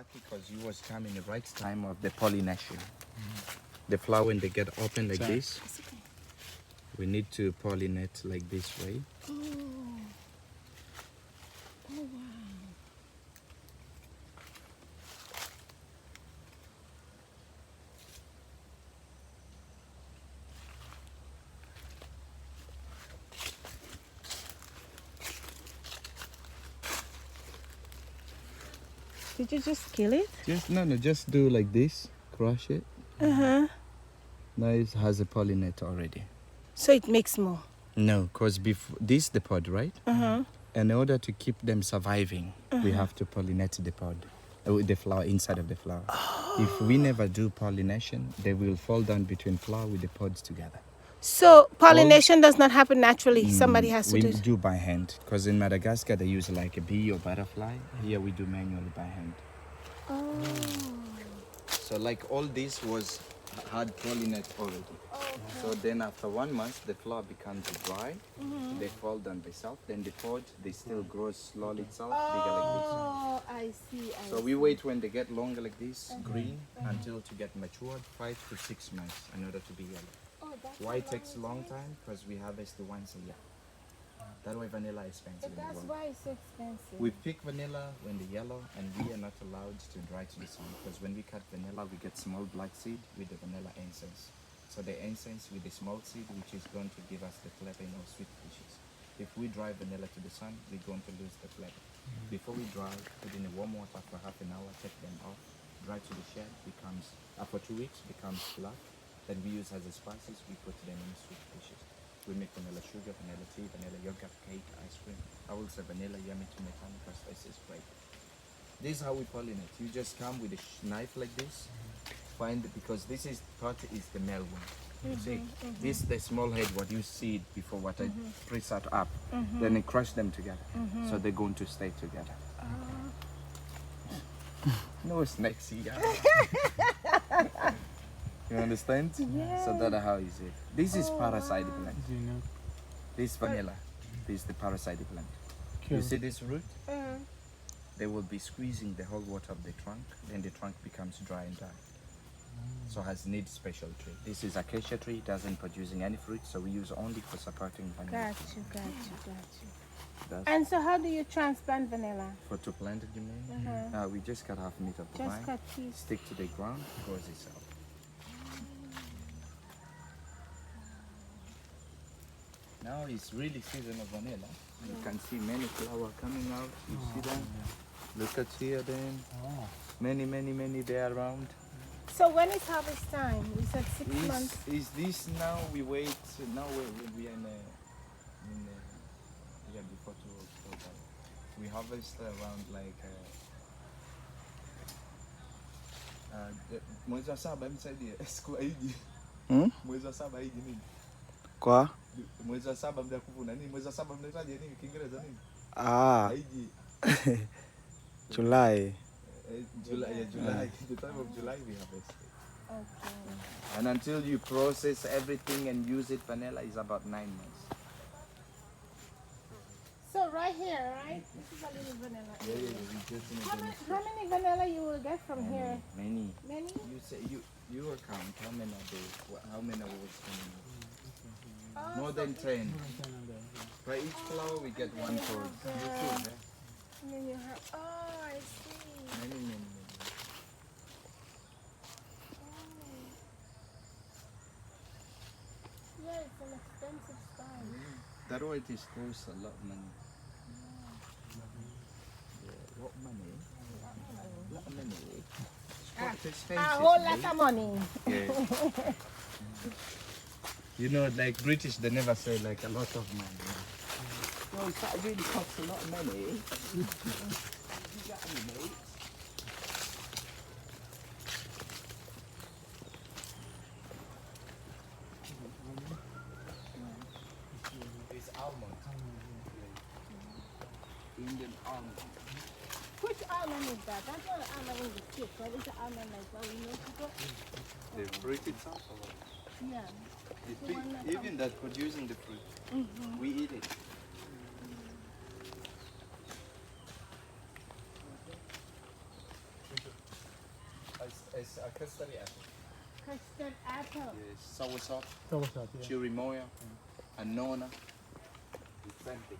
lucky because you was coming the right time of the pollination. The flower, when they get open like this, we need to pollinate like this way. Oh. Oh, wow. Did you just kill it? Just do like this, crush it. Uh-huh. Now it has a pollinator already. So it makes more? No, because this is the pod, right? Uh-huh. In order to keep them surviving, we have to pollinate the pod, the flower, inside of the flower. If we never do pollination, they will fall down between flower with the pods together. So pollination does not happen naturally. Somebody has to we do it. We do by hand, because in Madagascar they use like a bee or butterfly. Here we do manually by hand. Oh. So like all this was had pollinate already. Okay. So then after 1 month the flower becomes dry. They fall down themselves. Then the pod they still grow slowly itself, bigger like this. Oh, I see. So we wait when they get longer like this, green, until to get matured, 5 to 6 months in order to be yellow. Oh, that's Why it takes a long time? Because we harvest once a year. That way vanilla is expensive. But that's why it's so expensive. We pick vanilla when they're yellow, and we are not allowed to dry to the sun, because when we cut vanilla, we get small black seed with the vanilla essence. So the essence with the small seed, which is going to give us the flavor in our sweet dishes. If we dry vanilla to the sun, we're going to lose the flavor. Before we dry, put in the warm water for half an hour, take them off, dry to the shed, becomes, after 2 weeks, becomes black. Then we use as a spices, we put them in sweet dishes. We make vanilla sugar, vanilla tea, vanilla yogurt, cake, ice cream. I will say vanilla yummy tomato because this is great. This is how we pollinate. You just come with a knife like this, find it, because this is part is the male one. You see, this the small head, what you see before what I press it up, then I crush them together, so they're going to stay together. No snakes here. You understand? Yeah. So that's how is it. This is parasite plant. This vanilla. This is the parasite plant. You see this root? They will be squeezing the whole water of the trunk, then the trunk becomes dry and die. So has needs special tree. This is acacia tree, doesn't producing any fruit, so we use only for supporting vanilla. Got you. And so how do you transplant vanilla? For to plant it, you mean? We just cut half meter of the Just vine, cut piece. stick to the ground, grows itself. Now it's really season of vanilla. You can see many flowers coming out. You see them? Look at here then. Many there around. So when is harvest time? You said 6 months. Is this now? We wait. Now we are in yeah, before 2 October. We harvest around like mwezi wa saba msaidie. Siku haiji. Mwezi wa saba haiji nini? Kwa? Mwezi wa saba mda kuvuna nini? Mwezi wa saba mnaitaje nini? Kiingereza nini? Haiji. July. July. The time of July we harvest. Okay. And until you process everything and use it, vanilla is about 9 months. So right here, right? This is a little vanilla. We just How many vanilla you will get from here? Many. Many? You say you will count how many are there? How many awards coming out? More than 10. For each flower we get 1 pod. You see that? And then you have, I see. Many. Yeah, it's an expensive style. That way it costs a lot of money. Yeah, what money? Lot of money. It's expensive. A whole lot of money. Yeah. You know, like British, they never say like a lot of money. No, that really costs a lot of money. You got any, mate? It's almond. Indian almond. Which almond is that? That's not an almond in the stick, but it's an almond like what we know to go. The fruit itself? Yeah. Even that producing the fruit, we eat it. It's a custard apple. Custard apple. Yes, soursop, Soursop, yeah. chirimoya, annona, plenty.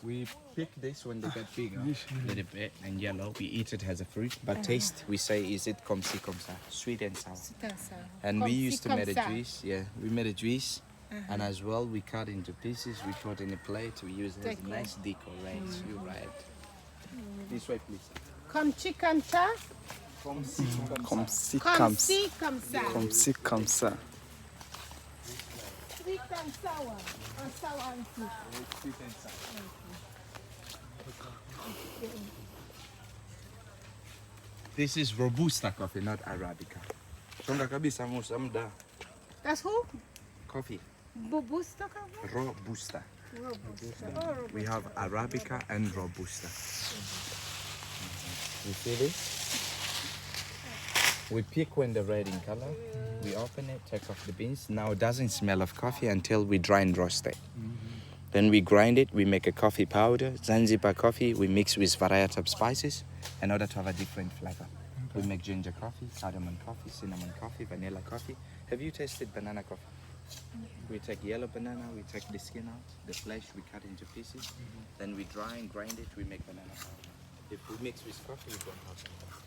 We pick this when they get bigger, a little bit, and yellow. We eat it as a fruit, but taste, we say, is it comme ci, comme ça, sweet and sour. And we used to make a juice, yeah, we made a juice, and as well, we cut into pieces, we put in a plate, we use it as a nice decoration. You're right. This way, please. Comme ci, comme ça. Comme ci, comme Comme ça. ci, Comme comme ci, comme ça. Comme ci, comme ça. Sweet and sour. Or sour and sweet. Sweet and sour. This is Robusta coffee, not Arabica. Chonga kabisa Musa mda. That's who? Coffee. Robusta coffee? Robusta. Robusta. Oh, Robusta. We have Arabica and Robusta. You see this? We pick when they're red in color. We open it, take off the beans. Now it doesn't smell of coffee until we dry and roast it. Then we grind it, we make a coffee powder. Zanzibar coffee, we mix with variety of spices in order to have a different flavor. We make ginger coffee, cardamom coffee, cinnamon coffee, vanilla coffee. Have you tasted banana coffee? We take yellow banana, we take the skin out, the flesh we cut into pieces. Then we dry and grind it, we make banana powder. If we mix with coffee, we're going to have some coffee.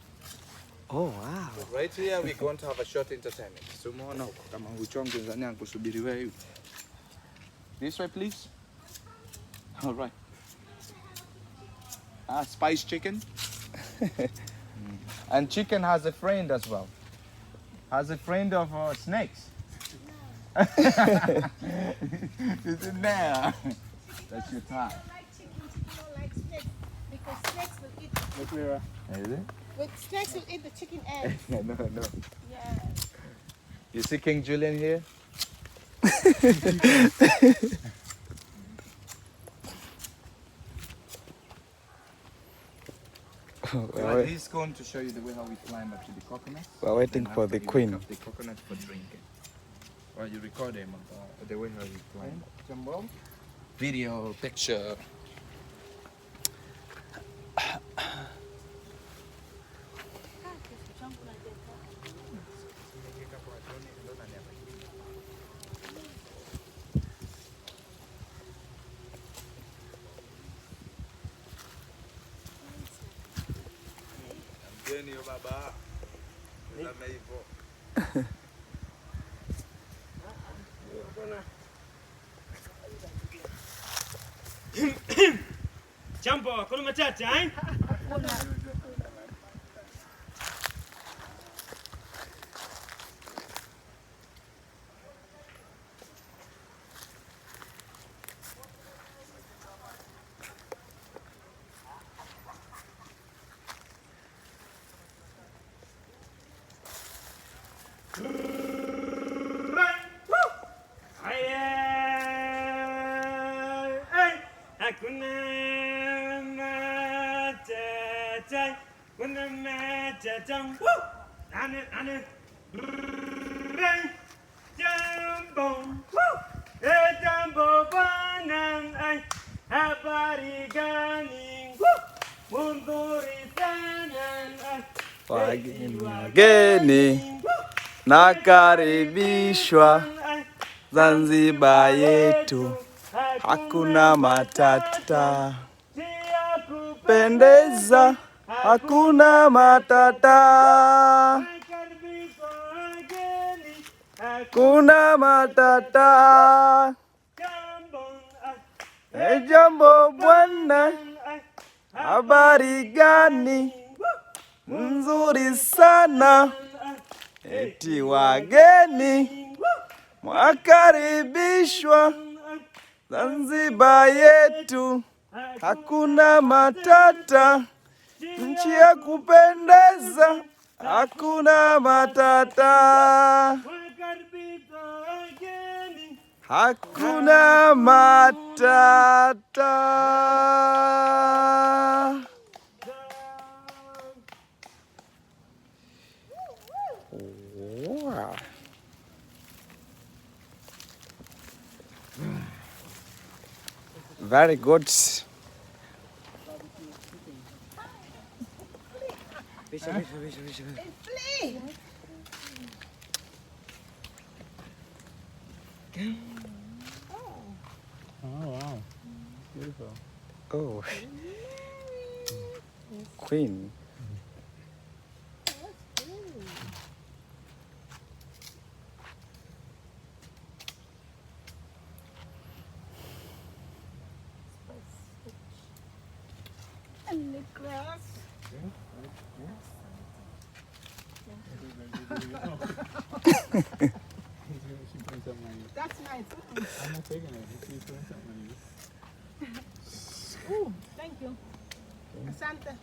Oh, wow. But right here, we're going to have a short entertainment. Sumono, kama huchonge zani yangu subiri wewe. This way, please. All right. Spice chicken. And chicken has a friend as well. Has a friend of snakes. Is it there? That's your tie. Don't like chicken, chicken don't like snakes. Because snakes will eat the chicken. Look where. Is it? But snakes will eat the chicken eggs. No. Yeah. You see King Julian here? Well, he's going to show you the way how we climb up to the coconut. We're waiting And for after the you queen. pick up the coconut for drinking. Well, you record him the way how we climb. Jumbo. Video, picture. Mgeni yo baba. Nilame hivyo. Jambo, kuna matata, eh? Hakuna matata, kuna matata. Ane, jambo, jambo bwana, habari gani? Munduri sana, Wageni nakaribishwa Zanzibar yetu, hakuna matata. Pendeza, hakuna matata. Hakuna matata. Jambo bwana, habari gani? Nzuri sana. Eti wageni mwakaribishwa Zanzibar yetu, hakuna matata. Nchi ya kupendeza, hakuna matata. Hakuna matata. Very good. It's flea. Oh wow, beautiful. Oh, queen. And the grass. That's nice. I'm not taking it. She's doing something. Ooh, thank you. Asante.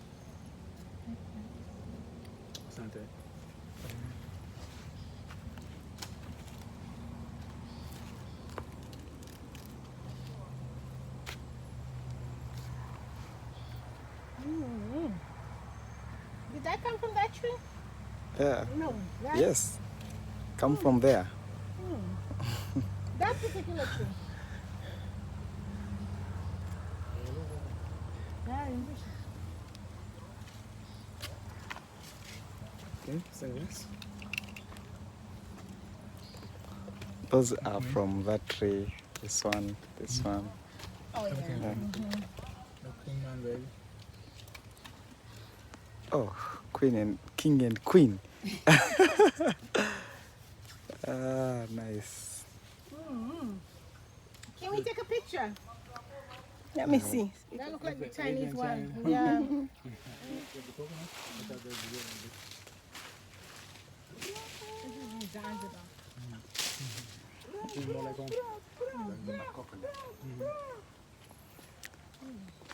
Asante. Did that come from that tree? Yeah. No. Right? Yes. Come from there. That particular tree. Okay, say yes. Those are from that tree. This one, this one. Oh, yeah. Yeah. The queen man, baby. Oh, queen and king and queen. Nice. Can we take a picture? Let me see. That looks like the Chinese one. Yeah. This is Zanzibar.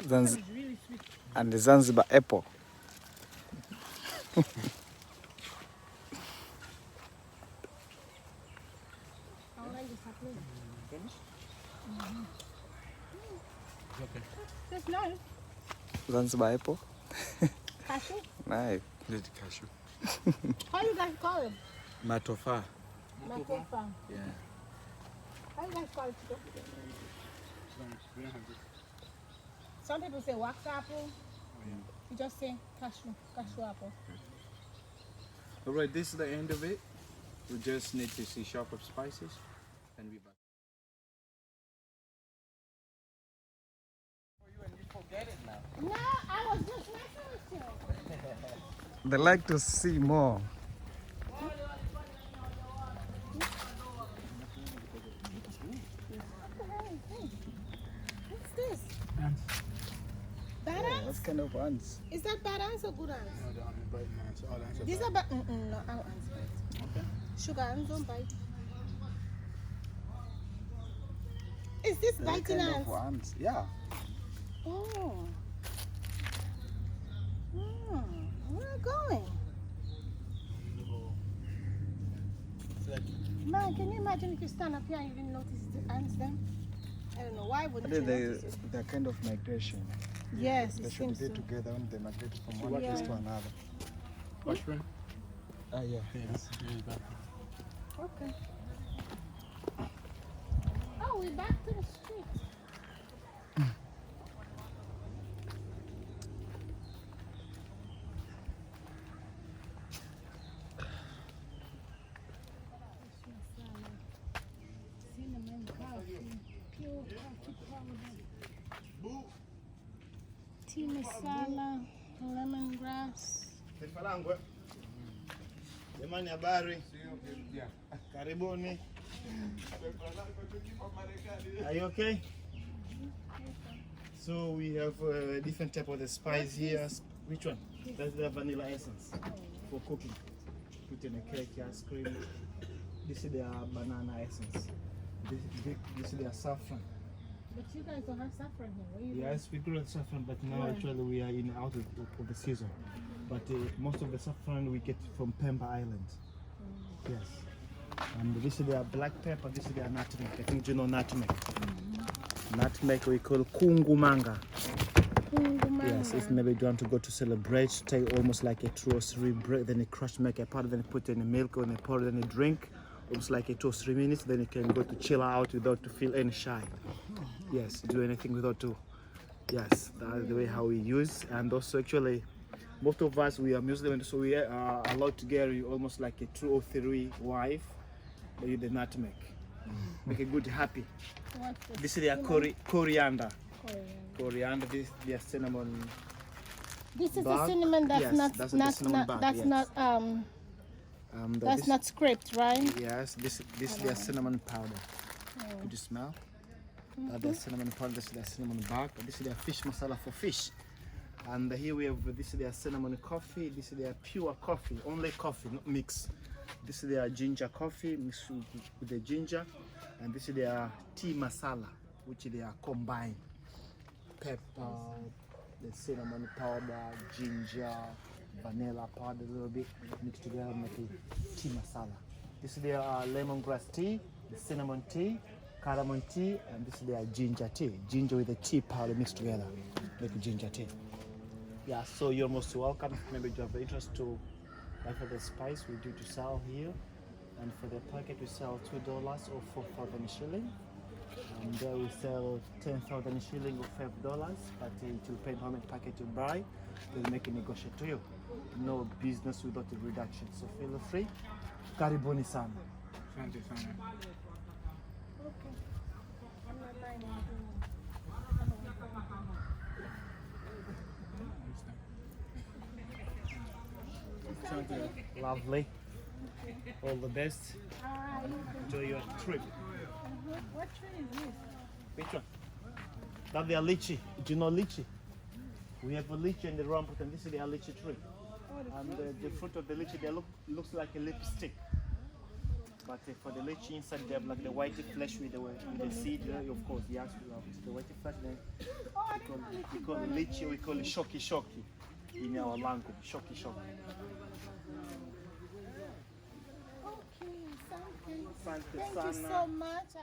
Zanz- It's really sweet. and the Zanzibar apple. I like this apple. That's nice. Zanzibar apple. Cashew? Nice. Little cashew. How you guys call it? Matofa. Matofa. Yeah. How you guys call it? Some people say wax apple. You just say cashew apple. All right, this is the end of it. We just need to see shop of spices and we back. No, I was just messing with you. They like to see more. What's this? Bad ants? What kind of ants? Is that bad ants or good ants? No, the onion bite, man. So all the ants are These bad. are bad. No, I don't ants bite. Okay. Sugar ants don't bite. Is this What biting kind ants? of ants? Yeah. Oh. Where are you going? Man, can you imagine if you stand up here and you didn't notice the ants then? I don't know. Why wouldn't you notice it? They're kind of migration. Yes, They it should seems be so. together when they migrate from So one what place is- to another. Mushroom? Yeah. Yes. Yes, back. Okay. Oh, we're back to the street. Cinnamon coffee, pure coffee powder. Tea masala, lemongrass. Taifa langu jamani, habari, karibuni. Are you okay? So we have a different type of the spice here. Which one? That's the vanilla essence for cooking. Put in a cake, ice cream. This is the banana essence. This is the saffron. But you guys don't have saffron here. Where you Yes, we grow saffron, but now actually we are in out of the season. But most of the saffron we get from Pemba Island. Yes. And this is their black pepper, this is their nutmeg. I think you know nutmeg. Nutmeg we call kungumanga. Yes, if maybe you want to go to celebrate, take almost like a 2 or 3 bread, then you crush, make a powder, then you put in the milk, or then you pour it in a drink, almost like a 2 or 3 minutes. Then you can go to chill out without to feel any shy. Yes, do anything without to. Yes, that's the way how we use. And also actually, most of us we are Muslim, so we are allowed to get almost like a 2 or 3 wife with the nutmeg. Make a good happy. What's this? This is their coriander. Coriander. Coriander. This is their cinnamon. This is the Bag? cinnamon that's Yes, not that's the not cinnamon not bag, that's yes. not that's This, not scraped, right? Yes, this is their cinnamon powder. Could you smell? Their cinnamon powder. This is their cinnamon bag. This is their fish masala for fish. And here we have this is their cinnamon coffee. This is their pure coffee, only coffee, not mix. This is their ginger coffee mixed with the ginger, and this is their tea masala, which they are combined. Pepper, the cinnamon powder, ginger, vanilla powder, a little bit mixed together, make a tea masala. This is their lemongrass tea, the cinnamon tea, cardamom tea, and this is their ginger tea. Ginger with the tea powder mixed together, make a ginger tea. Yeah, so you're most welcome. Maybe you have interest to buy for the spice we do to sell here. And for the packet we sell $2 or 4,000 shilling. And there we sell 10,000 shilling or $5. But it will depend how many packets you buy. They'll make a negotiation to you. No business without a reduction. So feel free. Karibuni sana. Asante sana. Okay. I'm not buying Asante. Lovely. All the best. Enjoy your trip. What tree is this? Which one? That's the lychee. Do you know lychee? We have a lychee and the ramput, and this is the lychee tree. And the fruit of the lychee, they looks like a lipstick. But for the lychee inside, they have like the white flesh with the seed. Of course, yes, we have the white flesh. Then we call it lychee. We call it shoki shoki in our language. Shoki shoki. Okay, something. Asante Thank you sana. so much.